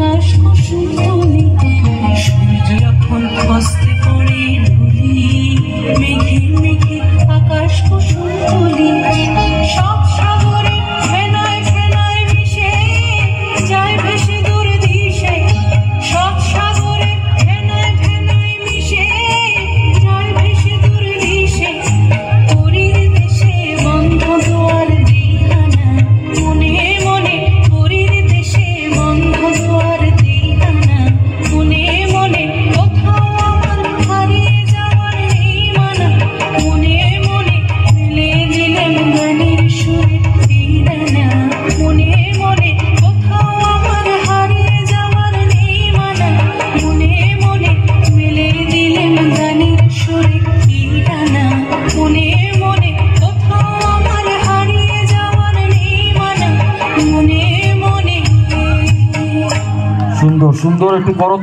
আকাশ কুসুম তুলি, সূর্য যখন অস্তে পড়ে ঢুলি, মেঘে মেঘে আকাশ কুসুম তুলি, সব সাগরে ফেনায় ফেনায় মিশে যায় ভেসে দূর দিশে, সব সাগরে ফেনায় ফেনায় মিশে যায় ভেসে দূর দিশে। পুরীর দেশে বন্ধ দুয়ার দিহানা, মনে মনে পুরীর দেশে বন্ধ দুয়ার দিহানা, মনে মনে কোথাও আমার হারিয়ে যাওয়ার নেই মানা, মনে মনে মেলে দিলেন গানের সুরে দিদানা, মনে মনে কোথাও আমার হারিয়ে যাওয়ার নেই মানা, মনে মনে মেলে দিলেন গানের সুরে দিদানা, মনে মনে কোথাও আমার হারিয়ে যাওয়ার নেই মানা, মনে মনে। সুন্দর সুন্দর, একটু বড়